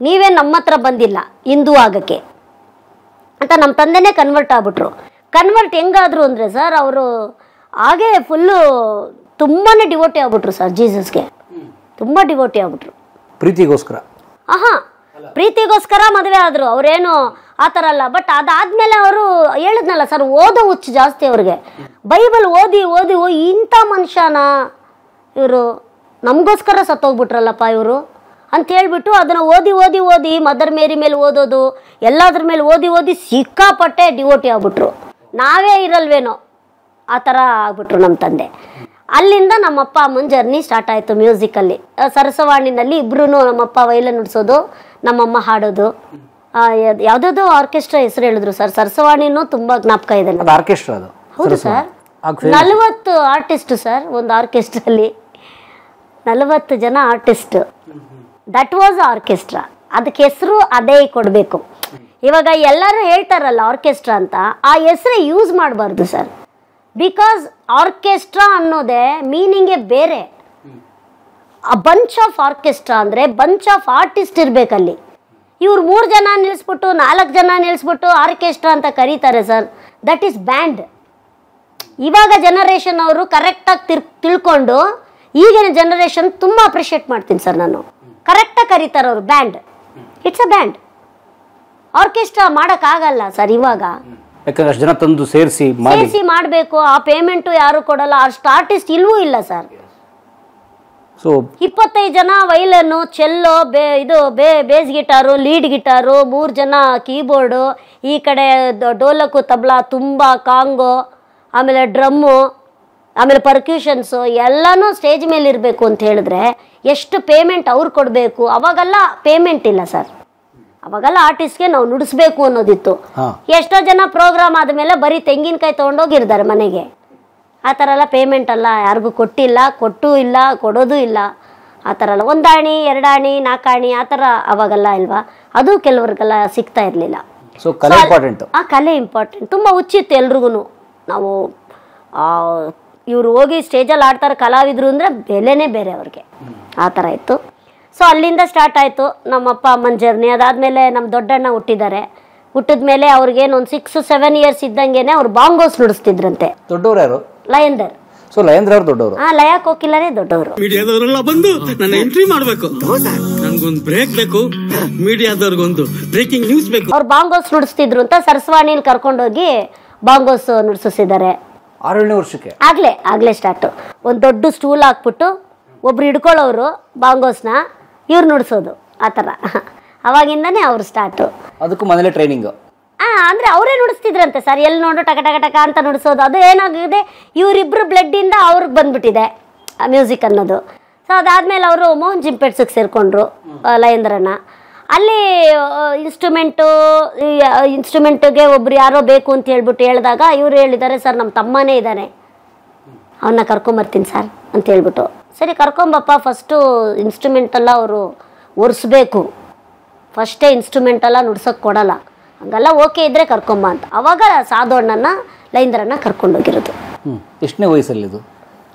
ನೀವೇ ನಮ್ಮ ಹತ್ರ ಬಂದಿಲ್ಲ ಹಿಂದೂ ಆಗೋಕ್ಕೆ ಅಂತ. ನಮ್ಮ ತಂದೆನೇ ಕನ್ವರ್ಟ್ ಆಗ್ಬಿಟ್ರು. ಕನ್ವರ್ಟ್ ಹೆಂಗಾದ್ರು ಅಂದರೆ ಸರ್ ಅವರು ಹಾಗೆ ಫುಲ್ಲು ತುಂಬಾ ಡಿವೋಟಿ ಆಗ್ಬಿಟ್ರು ಸರ್ ಜೀಸಸ್ಗೆ, ತುಂಬ ಡಿವೋಟಿ ಆಗ್ಬಿಟ್ರು. ಪ್ರೀತಿಗೋಸ್ಕರ ಪ್ರೀತಿಗೋಸ್ಕರ ಮದುವೆ ಆದರು. ಅವರೇನು ಆ ಥರ ಅಲ್ಲ. ಬಟ್ ಅದಾದಮೇಲೆ ಅವರು ಹೇಳಿದ್ನಲ್ಲ ಸರ್, ಓದೋ ಹುಚ್ಚು ಜಾಸ್ತಿ ಅವ್ರಿಗೆ. ಬೈಬಲ್ ಓದಿ ಓದಿ ಇಂಥ ಮನುಷ್ಯನ ಇವರು, ನಮಗೋಸ್ಕರ ಸತ್ತೋಗ್ಬಿಟ್ರಲ್ಲಪ್ಪ ಇವರು ಅಂತ ಹೇಳ್ಬಿಟ್ಟು ಅದನ್ನು ಓದಿ ಓದಿ ಓದಿ ಮದರ್ ಮೇರಿ ಮೇಲೆ ಓದೋದು, ಎಲ್ಲದ್ರ ಮೇಲೆ ಓದಿ ಓದಿ ಸಿಕ್ಕಾಪಟ್ಟೆ ಡಿವೋಟಿ ಆಗ್ಬಿಟ್ರು. ನಾವೇ ಇರಲ್ವೇನೋ ಆ ಥರ ಆಗ್ಬಿಟ್ರು ನಮ್ಮ ತಂದೆ. ಅಲ್ಲಿಂದ ನಮ್ಮಪ್ಪ ಅಮ್ಮನ ಜರ್ನಿ ಸ್ಟಾರ್ಟ್ ಆಯಿತು ಮ್ಯೂಸಿಕಲ್ಲಿ. ಸರಸವಾಣಿನಲ್ಲಿ ಇಬ್ಬರೂ ನಮ್ಮಪ್ಪ ವೈಲಿನ್ ನುಡಿಸೋದು, ನಮ್ಮಮ್ಮ ಹಾಡೋದು. ಯಾವುದಾದ್ರು ಆರ್ಕೆಸ್ಟ್ರಾ ಹೆಸರು ಹೇಳಿದ್ರು ಸರ್. ಸರಸವಾಣಿನೂ ತುಂಬ ಜ್ಞಾಪಕ ಇದೆ. ಹೌದು ಸರ್, 40 ಆರ್ಟಿಸ್ಟು ಸರ್ ಒಂದು ಆರ್ಕೆಸ್ಟ್ರಲ್ಲಿ, 40 ಜನ ಆರ್ಟಿಸ್ಟ್. That was orchestra. ಅದಕ್ಕೆ ಹೆಸರು ಅದೇ ಕೊಡಬೇಕು. ಇವಾಗ ಎಲ್ಲರೂ ಹೇಳ್ತಾರಲ್ಲ ಆರ್ಕೆಸ್ಟ್ರಾ ಅಂತ, ಆ ಹೆಸರೇ ಯೂಸ್ ಮಾಡಬಾರ್ದು ಸರ್. ಬಿಕಾಸ್ ಆರ್ಕೆಸ್ಟ್ರಾ ಅನ್ನೋದೇ ಮೀನಿಂಗೇ ಬೇರೆ. ಆ ಬಂಚ್ ಆಫ್ ಆರ್ಕೆಸ್ಟ್ರಾ ಅಂದರೆ ಬಂಚ್ ಆಫ್ ಆರ್ಟಿಸ್ಟ್ ಇರಬೇಕಲ್ಲಿ. ಇವ್ರು 3 ಜನ ನಿಲ್ಲಿಸ್ಬಿಟ್ಟು 4 ಜನ ನಿಲ್ಲಿಸ್ಬಿಟ್ಟು ಆರ್ಕೆಸ್ಟ್ರಾ ಅಂತ ಕರೀತಾರೆ ಸರ್. That is band. ಇವಾಗ ಜನರೇಷನ್ ಅವರು ಕರೆಕ್ಟಾಗಿ ತಿಳ್ಕೊಂಡು, ಈಗಿನ ಜನರೇಷನ್ ತುಂಬ ಅಪ್ರಿಷಿಯೇಟ್ ಮಾಡ್ತೀನಿ ಸರ್ ನಾನು. ಕರೆಕ್ಟಾಗಿ ಕರೀತಾರೆ ಅವರು band. It's a band. Orchestra ಮಾಡೋಕ್ಕಾಗಲ್ಲ ಸರ್ ಇವಾಗ. ಜನ ತಂದು ಸೇರಿಸಿ ಮಾಡಬೇಕು. ಆ ಪೇಮೆಂಟು ಯಾರು ಕೊಡಲ್ಲ. ಅಷ್ಟು ಆರ್ಟಿಸ್ಟ್ ಇಲ್ವೂ ಇಲ್ಲ ಸರ್. 25 ಜನ ವೈಲನ್ನು, ಚೆಲ್ಲೋ, ಬೇಸ್ ಗಿಟಾರು, ಲೀಡ್ ಗಿಟಾರು, 3 ಜನ ಕೀಬೋರ್ಡು, ಈ ಕಡೆ ಡೋಲಕು, ತಬಲಾ, ತುಂಬ, ಕಾಂಗೋ, ಆಮೇಲೆ ಡ್ರಮ್ಮು, ಆಮೇಲೆ ಪರ್ಕ್ಯೂಷನ್ಸು ಎಲ್ಲನೂ ಸ್ಟೇಜ್ ಮೇಲೆ ಇರಬೇಕು ಅಂತ ಹೇಳಿದ್ರೆ ಎಷ್ಟು ಪೇಮೆಂಟ್ ಅವ್ರು ಕೊಡಬೇಕು. ಅವಾಗೆಲ್ಲ ಪೇಮೆಂಟ್ ಇಲ್ಲ ಸರ್. ಅವಾಗೆಲ್ಲ ಆರ್ಟಿಸ್ಟ್ಗೆ ನಾವು ನುಡಿಸ್ಬೇಕು ಅನ್ನೋದಿತ್ತು. ಎಷ್ಟೋ ಜನ ಪ್ರೋಗ್ರಾಮ್ ಆದಮೇಲೆ ಬರೀ ತೆಂಗಿನಕಾಯಿ ತೊಗೊಂಡೋಗಿರ್ತಾರೆ ಮನೆಗೆ. ಆ ಥರ ಎಲ್ಲ ಪೇಮೆಂಟ್ ಅಲ್ಲ, ಯಾರಿಗೂ ಕೊಟ್ಟಿಲ್ಲ, ಕೊಟ್ಟೂ ಇಲ್ಲ, ಕೊಡೋದು ಇಲ್ಲ. ಆ ಥರ ಎಲ್ಲ 1 ಆಣಿ 2 ಆಣಿ 4 ಆಣಿ ಆ ಥರ ಅವಾಗೆಲ್ಲ ಇಲ್ವಾ. ಅದು ಕೆಲವ್ರಿಗೆಲ್ಲ ಸಿಗ್ತಾ ಇರಲಿಲ್ಲ. ಆ ಕಲೆ ಇಂಪಾರ್ಟೆಂಟ್. ತುಂಬ ಹುಚ್ಚಿತ್ತು ಎಲ್ರಿಗೂ. ನಾವು ಇವರು ಹೋಗಿ ಸ್ಟೇಜಲ್ಲಿ ಆಡ್ತಾರೆ ಕಲಾವಿದರು ಅಂದರೆ ಬೆಲೆನೇ ಬೇರೆ ಅವ್ರಿಗೆ. ಆ ಥರ ಇತ್ತು. ಸೊ ಅಲ್ಲಿಂದ ಸ್ಟಾರ್ಟ್ ಆಯಿತು ನಮ್ಮಪ್ಪ ಅಮ್ಮನ ಜರ್ನಿ. ಅದಾದಮೇಲೆ ನಮ್ಮ ದೊಡ್ಡಣ್ಣ ಹುಟ್ಟಿದ್ದಾರೆ. ಹುಟ್ಟಿದ ಮೇಲೆ ಅವ್ರಿಗೇನು ಒಂದು 6-7 ಇಯರ್ಸ್ ಇದ್ದಂಗೆನೆ ಅವ್ರು ಬಾಂಗೋಸ್ ನುಡಿಸ್ತಿದ್ರಂತೆ. ದೊಡ್ಡವರು ಯಾರು? ಲಯಂದರ್. ಸೊ ಲಯಂದರ್ ಅವರು ದೊಡ್ಡವರು. ಲಯ ಕೋಕಿಲರೇ ದೊಡ್ಡವರು. ಮೀಡಿಯಾದವರೆಲ್ಲ ಬಂದು ನನ್ನ ಎಂಟ್ರಿ ಮಾಡಬೇಕು, ನನಗೊಂದು ಬ್ರೇಕ್ ಬೇಕು, ಮೀಡಿಯಾದವ್ರಿಗೊಂದು ಬ್ರೇಕಿಂಗ್ ನ್ಯೂಸ್ ಬೇಕು. ಅವ್ರು ಬಾಂಗೋಸ್ ನುಡಿಸ್ತಿದ್ರು ಅಂತ ಸರಸ್ವಾಣಿಯಲ್ಲಿ ಕರ್ಕೊಂಡೋಗಿ ಬಾಂಗೋಸ್ ನುಡಿಸಿದ್ದಾರೆ. 6-7 ವರ್ಷಕ್ಕೆ ಆಗ್ಲೇ ಸ್ಟಾರ್ಟು. ಒಂದು ದೊಡ್ಡ ಸ್ಟೂಲ್ ಹಾಕ್ಬಿಟ್ಟು ಒಬ್ರು ಹಿಡ್ಕೊಳ್ಳೋರು ಬಾಂಗೋಸ್ನ, ಇವ್ರು ನುಡಿಸೋದು. ಆ ಥರ ಅವಾಗಿಂದನೇ ಅವ್ರು ಸ್ಟಾರ್ಟು. ಅದಕ್ಕೂ ಮನೇಲೆ ಟ್ರೈನಿಂಗ್. ಅಂದರೆ ಅವರೇ ನುಡಿಸ್ತಿದ್ರಂತೆ ಸರ್. ಎಲ್ಲಿ ನೋಡು ಟಕ ಟಕ ಟಕ ಅಂತ ನುಡಿಸೋದು. ಅದು ಏನಾಗಿದೆ, ಇವರಿಬ್ಬರು ಬ್ಲಡ್ಡಿಂದ ಅವ್ರಿಗೆ ಬಂದ್ಬಿಟ್ಟಿದೆ ಮ್ಯೂಸಿಕ್ ಅನ್ನೋದು. ಸೊ ಅದಾದಮೇಲೆ ಅವರು ಮೋಹನ್ ಜಿಂಪೆಟ್ಸಿಗೆ ಸೇರಿಕೊಂಡ್ರು ಲಯೇಂದ್ರಣ್ಣ. ಅಲ್ಲಿ ಇನ್ಸ್ಟ್ರೂಮೆಂಟ್ಗೆ ಒಬ್ರು ಯಾರೋ ಬೇಕು ಅಂತ ಹೇಳಿದಾಗ ಇವರು ಹೇಳಿದ್ದಾರೆ, ಸರ್ ನಮ್ಮ ತಮ್ಮನೇ ಇದ್ದಾನೆ, ಅವನ್ನ ಕರ್ಕೊಂಬರ್ತೀನಿ ಸರ್ ಅಂತ ಹೇಳ್ಬಿಟ್ಟು. ಸರಿ ಕರ್ಕೊಂಬಪ್ಪ, ಫಸ್ಟು ಇನ್ಸ್ಟ್ರೂಮೆಂಟೆಲ್ಲ ಅವರು ಒರೆಸ್ಬೇಕು, ಫಸ್ಟೇ ಇನ್ಸ್ಟ್ರೂಮೆಂಟೆಲ್ಲ ನುಡ್ಸೋಕ್ಕೆ ಕೊಡಲ್ಲ, ಹಂಗೆಲ್ಲ ಓಕೆ ಇದ್ದರೆ ಕರ್ಕೊಂಬ ಅಂತ. ಅವಾಗ ಸಾಧು ಅಣ್ಣನ ಲೈಂದ್ರನ್ನ ಕರ್ಕೊಂಡೋಗಿರೋದು. ಎಷ್ಟನೇ ವಯಸ್ಸಲ್ಲಿ ಇದು?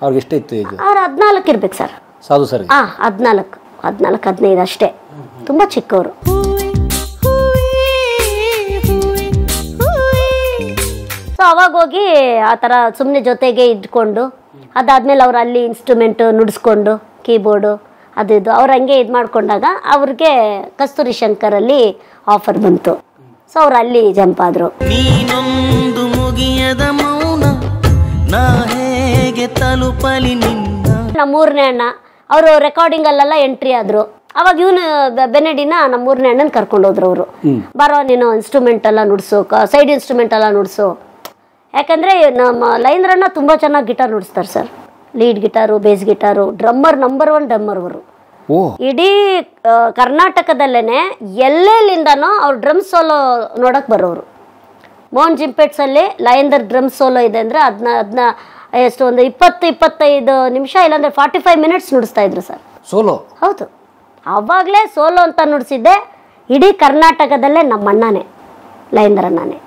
ಅವ್ರಿಗೆ ಎಷ್ಟೇ ಇತ್ತು ಏಜ್? ಅವ್ರು 14 ಇರ್ಬೇಕು ಸರ್. ಸಾಧು ಸರ್? 14-15 ಅಷ್ಟೇ, ತುಂಬ ಚಿಕ್ಕವರು. ಸೊ ಅವಾಗ ಹೋಗಿ ಆ ಥರ ಸುಮ್ಮನೆ ಜೊತೆಗೆ ಇದ್ಕೊಂಡು, ಅದಾದ್ಮೇಲೆ ಅವ್ರು ಅಲ್ಲಿ ಇನ್ಸ್ಟ್ರೂಮೆಂಟು ನುಡಿಸ್ಕೊಂಡು ಕೀಬೋರ್ಡು ಅದು ಇದು ಅವ್ರು ಹಂಗೆ ಇದು ಮಾಡ್ಕೊಂಡಾಗ ಅವ್ರಿಗೆ ಕಸ್ತೂರಿ ಶಂಕರಲ್ಲಿ ಆಫರ್ ಬಂತು. ಸೊ ಅವ್ರು ಅಲ್ಲಿ ಜಂಪ್ ಆದರು. ನೀನೊಂದು ಮುಗಿಯದ ಮೌನ ನಾ ಹೇಗೆ ತಲುಪಲಿ ನಿನ್ನ. ನಮ್ಮ ಮೂರನೇ ಅಣ್ಣ ಅವರು ರೆಕಾರ್ಡಿಂಗಲ್ಲೆಲ್ಲ ಎಂಟ್ರಿ ಆದರು. ಅವಾಗ ಇವನು ಬೆನೆಡಿನ ನಮ್ಮ ಮೂರನೇ ಅಣ್ಣನ ಕರ್ಕೊಂಡು ಹೋದ್ರು ಅವರು. ಬರೋ ನೀನು ಇನ್ಸ್ಟ್ರೂಮೆಂಟ್ ಎಲ್ಲ ನುಡ್ಸು, ಸೈಡ್ ಇನ್ಸ್ಟ್ರೂಮೆಂಟ್ ಎಲ್ಲ ನುಡ್ಸು. ಯಾಕಂದರೆ ನಮ್ಮ ಲೈಂದ್ರಣ್ಣ ತುಂಬ ಚೆನ್ನಾಗಿ ಗಿಟಾರ್ ನುಡಿಸ್ತಾರೆ sir. Lead guitar, bass guitar, drummer number 1 drummer ಅವರು. ಇಡೀ ಕರ್ನಾಟಕದಲ್ಲೇ ಎಲ್ಲೆಲ್ಲಿಂದನೋ ಅವ್ರು ಡ್ರಮ್ ಸೋಲೋ ನೋಡಕ್ಕೆ ಬರೋರು. ಮೋಹನ್ ಜಿಂಪೆಟ್ಸಲ್ಲಿ ಲಯಂದರ್ ಡ್ರಮ್ ಸೋಲೋ ಇದೆ ಅಂದರೆ ಅದನ್ನ ಎಷ್ಟು ಒಂದು 20-25 ನಿಮಿಷ ಇಲ್ಲಾಂದರೆ 45 ಮಿನಿಟ್ಸ್ ನುಡಿಸ್ತಾ ಇದ್ರು ಸರ್ ಸೋಲೋ. ಹೌದು, ಆವಾಗಲೇ ಸೋಲೋ ಅಂತ ನುಡಿಸಿದ್ದೆ ಇಡೀ ಕರ್ನಾಟಕದಲ್ಲೇ ನಮ್ಮ ಅಣ್ಣನೇ, ಲಯಂದ್ರಣ್ಣನೇ.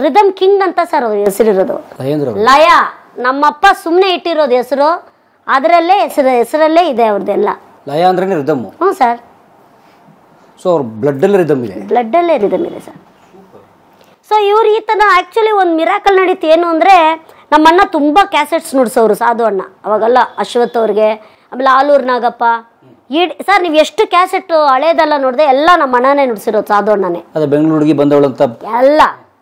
ರಿದಮ್ ಕಿಂಗ್ ಅಂತ ಸರ್ ಅವ್ರ ಹೆಸರಿರೋದು. ಲಯ ನಮ್ಮಪ್ಪ ಸುಮ್ಮನೆ ಇಟ್ಟಿರೋದು ಹೆಸರು, ಅದರಲ್ಲೇ ಹೆಸರಲ್ಲೇ ಇದೆ ಅವ್ರದ್ದೆಲ್ಲ. ಲಯ ಅಂದ್ರೆ ರಿದಮ್? ಹ್ಞೂ ಸರ್. ಸೊ ಅವ್ರ ಬ್ಲಡ್ಡಲ್ಲೇ ರಿದಮ್ ಇದೆ? ಬ್ಲಡ್ಡಲ್ಲೇ ರಿದಮ್ ಇದೆ ಸರ್. ಸೊ ಇವ್ರು ಈ ಥರ ಆ್ಯಕ್ಚುಲಿ ಒಂದು ಮಿರಾಕಲ್ ನಡೀತು. ಏನು ಅಂದರೆ ನಮ್ಮಣ್ಣ ತುಂಬ ಕ್ಯಾಸೆಟ್ಸ್ ನುಡ್ಸೋರು ಸಾಧು ಅಣ್ಣ. ಅವಾಗೆಲ್ಲ ಅಶ್ವಥ್ ಅವ್ರಿಗೆ, ಆಮೇಲೆ ಆಲೂರು ನಾಗಪ್ಪ, ಸರ್ ನೀವು ಎಷ್ಟು ಕ್ಯಾಸೆಟ್ ಹಳೇದೆಲ್ಲ ನೋಡಿದೆ ಎಲ್ಲ ನಮ್ಮ ಅಣ್ಣನೇ ನುಡ್ಸಿರೋದು, ಸಾಧು ಅಣ್ಣನೇ. ಅದೇ ಬೆಂಗಳೂರಿಗೆ ಬಂದವಳು ಅಂತ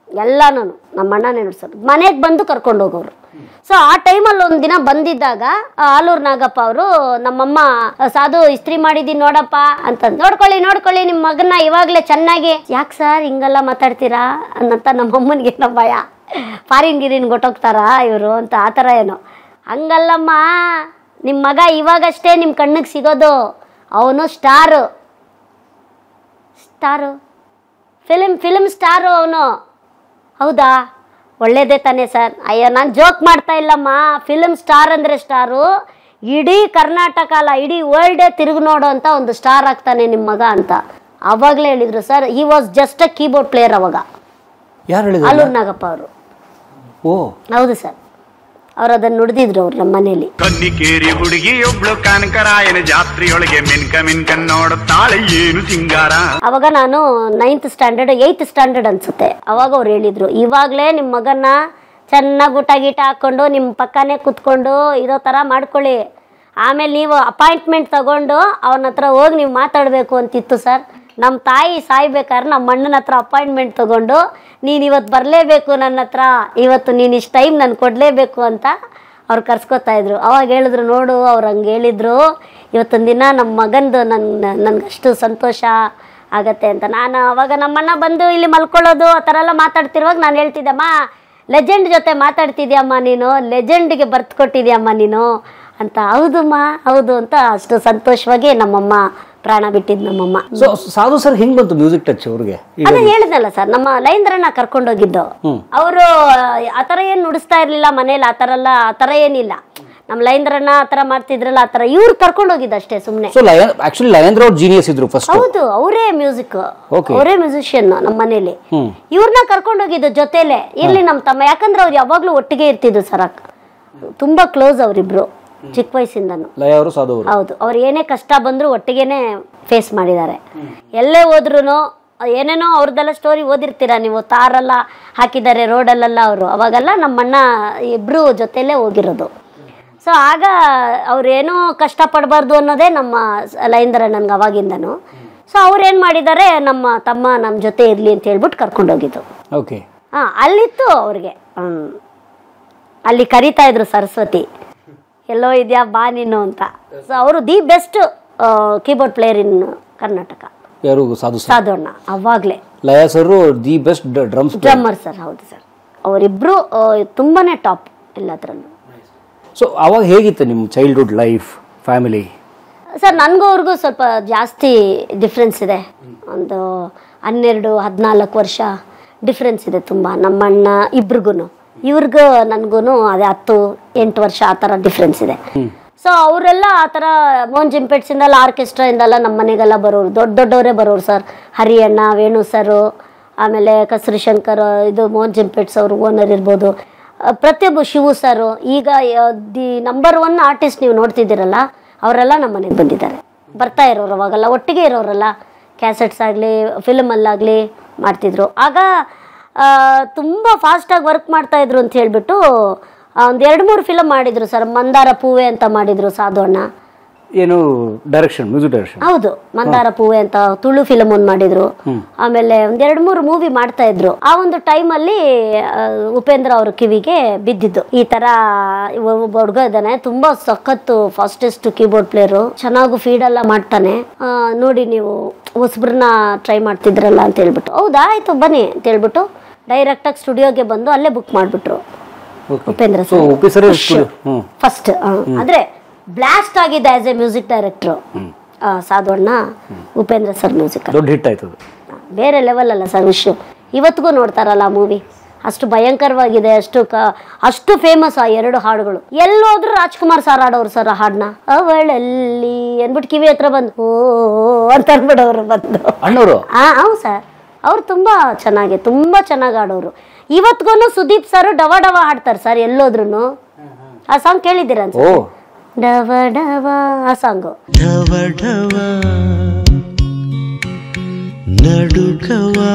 ಎಲ್ಲನೂ ನಮ್ಮ ಅಣ್ಣನೇ ನುಡ್ಸೋದು. ಮನೆಗೆ ಬಂದು ಕರ್ಕೊಂಡು ಹೋಗೋರು. ಸೊ ಆ ಟೈಮಲ್ಲಿ ಒಂದು ದಿನ ಬಂದಿದ್ದಾಗ ಆಲೂರು ನಾಗಪ್ಪ ಅವರು, ನಮ್ಮಮ್ಮ ಸಾಧು ಇಸ್ತ್ರಿ ಮಾಡಿದ್ದೀನಿ ನೋಡಪ್ಪ ಅಂತ, ನೋಡ್ಕೊಳ್ಳಿ ನಿಮ್ಮ ಮಗನ್ನ ಇವಾಗಲೇ ಚೆನ್ನಾಗಿ. ಯಾಕೆ ಸರ್ ಹಿಂಗೆಲ್ಲ ಮಾತಾಡ್ತೀರಾ ಅನ್ನಂತ ನಮ್ಮಮ್ಮನಿಗೆ ಏನೋ ಭಯ, ಫಾರಿನ್ ಗಿರಿನ್ ಗೊಟ್ಟೋಗ್ತಾರಾ ಇವರು ಅಂತ. ಆ ಥರ ಏನೋ. ಹಂಗಲ್ಲಮ್ಮ, ನಿಮ್ಮ ಮಗ ಇವಾಗಷ್ಟೇ ನಿಮ್ಮ ಕಣ್ಣಿಗೆ ಸಿಗೋದು, ಅವನು ಸ್ಟಾರು ಫಿಲ್ಮ್ ಸ್ಟಾರು ಅವನು. ಹೌದಾ, ಒಳ್ಳೇದೇ ತಾನೇ ಸರ್. ಅಯ್ಯೋ ನಾನು ಜೋಕ್ ಮಾಡ್ತಾ ಇಲ್ಲಮ್ಮ, ಫಿಲ್ಮ್ ಸ್ಟಾರ್ ಅಂದರೆ ಸ್ಟಾರು, ಇಡೀ ಕರ್ನಾಟಕ ಅಲ್ಲ ಇಡೀ ವರ್ಲ್ಡೇ ತಿರುಗಿ ನೋಡೋ ಅಂತ ಒಂದು ಸ್ಟಾರ್ ಆಗ್ತಾನೆ ನಿಮ್ಮ ಮಗ ಅಂತ ಆವಾಗಲೇ ಹೇಳಿದ್ರು sir. He was just a keyboard player ಅವಾಗ. ಯಾರು ಹೇಳಿದ್ರು? ಆಲೂರು ನಾಗಪ್ಪ ಅವರು. ಓ ಹೌದು ಸರ್, ಅವ್ರು ಅದನ್ನ ನುಡಿದಿದ್ರು ಅವ್ರು ನಮ್ಮ ಮನೇಲಿ. ಕನ್ನಿಕೇರಿ ಹುಡುಗಿ ಒಬ್ಳು ಕನಕರಾಯನ ಜಾತ್ರೆಯೊಳಗೆ ಮಿನ್ಕ ನೋಡುತ್ತಾಳೆ ಏನು ಸಿಂಗಾರ. ಅವಾಗ ನಾನು 9th ಸ್ಟ್ಯಾಂಡರ್ಡ್ 8th ಸ್ಟ್ಯಾಂಡರ್ಡ್ ಅನ್ಸುತ್ತೆ. ಅವಾಗ ಅವ್ರು ಹೇಳಿದ್ರು, ಇವಾಗಲೇ ನಿಮ್ಮ ಮಗನ್ನ ಚೆನ್ನಾಗಿ ಊಟ ಗೀಟ ಹಾಕ್ಕೊಂಡು ನಿಮ್ಮ ಪಕ್ಕನೇ ಕೂತ್ಕೊಂಡು ಇರೋ ಥರ ಮಾಡ್ಕೊಳ್ಳಿ, ಆಮೇಲೆ ನೀವು ಅಪಾಯಿಂಟ್ಮೆಂಟ್ ತಗೊಂಡು ಅವನ ಹತ್ರ ಹೋಗಿ ನೀವು ಮಾತಾಡಬೇಕು ಅಂತಿತ್ತು ಸರ್. ನಮ್ಮ ತಾಯಿ ಸಾಯ್ಬೇಕಾದ್ರೆ ನಮ್ಮ ಅಣ್ಣನ ಹತ್ರ ಅಪಾಯಿಂಟ್ಮೆಂಟ್ ತಗೊಂಡು ನೀನು ಇವತ್ತು ಬರಲೇಬೇಕು ನನ್ನ ಹತ್ರ, ಇವತ್ತು ನೀನು ಇಷ್ಟು ಟೈಮ್ ನಾನು ಕೊಡಲೇಬೇಕು ಅಂತ ಅವ್ರು ಕರ್ಸ್ಕೊತಾ ಇದ್ರು. ಅವಾಗ ಹೇಳಿದ್ರು, ನೋಡು ಅವ್ರು ಹಂಗೆ ಹೇಳಿದ್ರು, ಇವತ್ತೊಂದು ದಿನ ನಮ್ಮ ಮಗಂದು ನನಗಷ್ಟು ಸಂತೋಷ ಆಗತ್ತೆ ಅಂತ. ನಾನು ಅವಾಗ ನಮ್ಮಣ್ಣ ಬಂದು ಇಲ್ಲಿ ಮಲ್ಕೊಳ್ಳೋದು ಆ ಥರ ಎಲ್ಲ ಮಾತಾಡ್ತಿರುವಾಗ ನಾನು ಹೇಳ್ತಿದ್ದಮ್ಮ, ಲೆಜೆಂಡ್ ಜೊತೆ ಮಾತಾಡ್ತಿದ್ಯಮ್ಮ ನೀನು, ಲೆಜೆಂಡ್ಗೆ ಬರ್ತು ಕೊಟ್ಟಿದ್ಯಮ್ಮ ನೀನು ಅಂತ. ಹೌದಮ್ಮ ಹೌದು ಅಂತ ಅಷ್ಟು ಸಂತೋಷವಾಗಿ ನಮ್ಮಮ್ಮ ಪ್ರಾಣ ಬಿಟ್ಟಿದ್ದು ನಮ್ಮಮ್ಮ. ಸಾಧು ಸರ್ ಹೆಂಗ್ ಬಂತು ಮ್ಯೂಸಿಕ್ ಟಚ್ ಅವ್ರಿಗೆ? ಅದೇ ಹೇಳಿದ್ನಲ್ಲ ಸರ್, ನಮ್ಮ ಲೈಂದ್ರನ್ನ ಕರ್ಕೊಂಡೋಗಿದ್ದು. ಅವರು ಆ ಥರ ಏನು ನುಡಿಸ್ತಾ ಇರ್ಲಿಲ್ಲ ಮನೇಲಿ, ಆ ಥರ ಏನಿಲ್ಲ. ನಮ್ಮ ಲೈಂದ್ರನ್ನ ಆ ಥರ ಮಾಡ್ತಿದ್ರಲ್ಲ ಆ ಥರ ಇವ್ರು ಕರ್ಕೊಂಡೋಗಿದ್ದು ಅಷ್ಟೇ ಸುಮ್ಮನೆ. ಆಕ್ಚುಲಿ ಲಯೇಂದ್ರ ಅವ್ರು ಜೀನಿಯಸ್ ಇದ್ರು ಫಸ್ಟ್. ಹೌದು, ಅವರೇ ಮ್ಯೂಸಿಕ್, ಅವರೇ ಮ್ಯೂಸಿಷಿಯನ್ ನಮ್ಮ ಮನೇಲಿ. ಇವ್ರನ್ನ ಕರ್ಕೊಂಡೋಗಿದ್ದು ಜೊತೆಲೆ ಇರ್ಲಿ ನಮ್ಮ ತಮ್ಮ, ಯಾಕಂದ್ರೆ ಅವ್ರು ಯಾವಾಗ್ಲೂ ಒಟ್ಟಿಗೆ ಇರ್ತಿದ್ರು ಸರ್. ತುಂಬಾ ಕ್ಲೋಸ್ ಅವರಿಬ್ರು ಚಿಕ್ಕ ವಯಸ್ಸಿಂದನು. ಹೌದು, ಅವ್ರು ಏನೇ ಕಷ್ಟ ಬಂದ್ರು ಒಟ್ಟಿಗೆನೆ ಫೇಸ್ ಮಾಡಿದ್ದಾರೆ. ಎಲ್ಲೇ ಹೋದ್ರು ಏನೇನೋ ಅವ್ರದ್ದೆಲ್ಲ ಸ್ಟೋರಿ ಓದಿರ್ತೀರಾ ನೀವು, ತಾರೆಲ್ಲ ಹಾಕಿದ್ದಾರೆ ರೋಡಲ್ಲೆಲ್ಲ ಅವರು. ಅವಾಗೆಲ್ಲ ನಮ್ಮಣ್ಣ ಇಬ್ರು ಜೊತೆಲೇ ಹೋಗಿರೋದು. ಸೊ ಆಗ ಅವ್ರೇನೂ ಕಷ್ಟಪಡಬಾರ್ದು ಅನ್ನೋದೇ ನಮ್ಮ ಲೈಂದರ ನನ್ಗೆ ಅವಾಗಿಂದನು. ಸೊ ಅವ್ರೇನು ಮಾಡಿದ್ದಾರೆ, ನಮ್ಮ ತಮ್ಮ ನಮ್ಮ ಜೊತೆ ಇರಲಿ ಅಂತ ಹೇಳ್ಬಿಟ್ಟು ಕರ್ಕೊಂಡೋಗಿದ್ದು. ಅಲ್ಲಿತ್ತು ಅವ್ರಿಗೆ, ಅಲ್ಲಿ ಕರಿತಾ ಇದ್ರು ಸರಸ್ವತಿ, ಎಲ್ಲೋ ಇದೆಯಾ ಬಾ ನೀನು ಅಂತ. ಸೊ ಅವರು the best keyboard player in Karnataka. ಯಾರು? ಸಾಧು ಅಣ್ಣ. ಅವಾಗಲೇ ಲಯ sir the best drummer sir. ಹೌದು ಸರ್, ಅವರಿಬ್ರು ತುಂಬಾನೇ ಟಾಪ್ ಎಲ್ಲದ್ರಲ್ಲೂ. ಸೊ ಅವಾಗ ಹೇಗಿತ್ತು ನಿಮ್ಮ ಚೈಲ್ಡ್ಹುಡ್ ಲೈಫ್, ಫ್ಯಾಮಿಲಿ? ಸರ್ ನನಗೂ ಅವ್ರಿಗೂ ಸ್ವಲ್ಪ ಜಾಸ್ತಿ ಡಿಫ್ರೆನ್ಸ್ ಇದೆ. ಒಂದು 12-14 ವರ್ಷ ಡಿಫ್ರೆನ್ಸ್ ಇದೆ ತುಂಬ. ನಮ್ಮಣ್ಣ ಇಬ್ರಿಗೂ, ಇವ್ರಿಗೂ ನನಗೂ ಅದೇ 10-8 ವರ್ಷ ಆ ಥರ ಡಿಫ್ರೆನ್ಸ್ ಇದೆ. ಸೊ ಅವರೆಲ್ಲ ಆ ಥರ ಮೋಹನ್ ಜಿಂಪೆಟ್ಸಿಂದೆಲ್ಲ ಆರ್ಕೆಸ್ಟ್ರಾಯಿಂದೆಲ್ಲ ನಮ್ಮ ಮನೆಗೆಲ್ಲ ಬರೋರು, ದೊಡ್ಡವರೇ ಬರೋರು ಸರ್. ಹರಿಯಣ್ಣ, ವೇಣು ಸರು, ಆಮೇಲೆ ಕಸ್ರಿ ಶಂಕರ್, ಇದು ಮೋಹನ್ ಜಿಂಪೆಟ್ಸ್ ಅವರು ಓನರ್ ಇರ್ಬೋದು, ಪ್ರತಿಯೊಬ್ಬ ಶಿವು ಸರು. ಈಗ ದಿ ನಂಬರ್ 1 ಆರ್ಟಿಸ್ಟ್ ನೀವು ನೋಡ್ತಿದ್ದೀರಲ್ಲ, ಅವರೆಲ್ಲ ನಮ್ಮ ಮನೆಗೆ ಬಂದಿದ್ದಾರೆ. ಬರ್ತಾ ಇರೋರು ಅವಾಗೆಲ್ಲ ಒಟ್ಟಿಗೆ ಇರೋರಲ್ಲ, ಕ್ಯಾಸೆಟ್ಸ್ ಆಗಲಿ ಫಿಲ್ಮಲ್ಲಾಗಲಿ ಮಾಡ್ತಿದ್ರು. ಆಗ ತುಂಬ ಫಾಸ್ಟಾಗಿ ವರ್ಕ್ ಮಾಡ್ತಾಯಿದ್ರು ಅಂತ ಹೇಳಿಬಿಟ್ಟು ಒಂದು 2-3 ಫಿಲಮ್ ಮಾಡಿದ್ರು ಸರ್. ಮಂದಾರ ಪೂವೆ ಅಂತ ಮಾಡಿದ್ರು ಸಾಧು ಅಣ್ಣ. ಏನು ಡೈರೆಕ್ಷನ್, ಮ್ಯೂಸಿಕ್ ಡೈರೆಕ್ಷನ್? ಹೌದು, ಮಂದಾರ ಪೂವೆ ಅಂತ ತುಳು ಫಿಲಮ್ ಒಂದು ಮಾಡಿದ್ರು. ಆಮೇಲೆ ಒಂದ್ 2-3 ಮೂವಿ ಮಾಡ್ತಾ ಇದ್ರು. ಆ ಒಂದು ಟೈಮಲ್ಲಿ ಉಪೇಂದ್ರ ಅವ್ರ ಕಿವಿಗೆ ಬಿದ್ದಿದ್ದು, ಈ ತರ ಒಬ್ಬ ಹುಡುಗ ಇದ್ದಾನೆ, ತುಂಬಾ ಸಖತ್ತು ಫಾಸ್ಟೆಸ್ಟ್ ಕೀಬೋರ್ಡ್ ಪ್ಲೇಯರು, ಚೆನ್ನಾಗೂ ಫೀಡ್ ಎಲ್ಲ ಮಾಡ್ತಾನೆ, ನೋಡಿ ನೀವು ಹೊಸಬ್ರನ್ನ ಟ್ರೈ ಮಾಡ್ತಿದ್ರಲ್ಲ ಅಂತ ಹೇಳ್ಬಿಟ್ಟು, ಹೌದಾ ಆಯ್ತು ಬನ್ನಿ ಅಂತ ಹೇಳ್ಬಿಟ್ಟು ಡೈರೆಕ್ಟ್ ಆಗಿ ಸ್ಟುಡಿಯೋಗೆ ಬಂದು ಅಲ್ಲೇ ಬುಕ್ ಮಾಡ್ಬಿಟ್ರು ಉಪೇಂದ್ರ ಸರ್ ಫಸ್ಟ್. ಅಂದ್ರೆ ಬ್ಲಾಸ್ಟ್ ಆಗಿದೆ ಆಸ್ ಎ ಮ್ಯೂಸಿಕ್ ಡೈರೆಕ್ಟ್ರು ಸಾಧು ಅಣ್ಣ, ಉಪೇಂದ್ರ ಸರ್ ಮ್ಯೂಸಿಕ್ ದೊಡ್ಡ ಹಿಟ್ ಆಯ್ತು. ಬೇರೆ ಲೆವೆಲ್ ಅಲ್ಲ ಸರ್ ವಿಶ್ವ. ಇವತ್ತಿಗೂ ನೋಡ್ತಾರಲ್ಲ ಆ ಮೂವಿ, ಅಷ್ಟು ಭಯಂಕರವಾಗಿದೆ, ಅಷ್ಟು ಫೇಮಸ್ ಆ 2 ಹಾಡುಗಳು. ಎಲ್ಲೋದ್ರು ರಾಜ್ಕುಮಾರ್ ಸರ್ ಆಡೋರು ಸರ್ ಆ ಹಾಡನ್ನ, ಅವಳಲ್ಲಿ ಅಂದ್ಬಿಟ್ಟು ಕಿವಿ ಹತ್ರ ಬಂದು ಓ ಅಂತ ಅಂದ್ಬಿಡೋರು ಬಂದು ಅಣ್ಣವರು. ಹೌದು ಸರ್, ಅವ್ರು ತುಂಬಾ ಚೆನ್ನಾಗಿ ಆಡೋರು. ಇವತ್ತಿಗೂ ಸುದೀಪ್ ಸರ್ ಡವ ಡವ ಹಾಡ್ತಾರೆ ಸರ್ ಎಲ್ಲೋದ್ರು. ಆ ಸಾಂಗ್ ಕೇಳಿದ್ದೀರ ಡವ ಡವ, ಆ ಸಾಂಗು ಡವ ಡವ ನಡುಕವಾ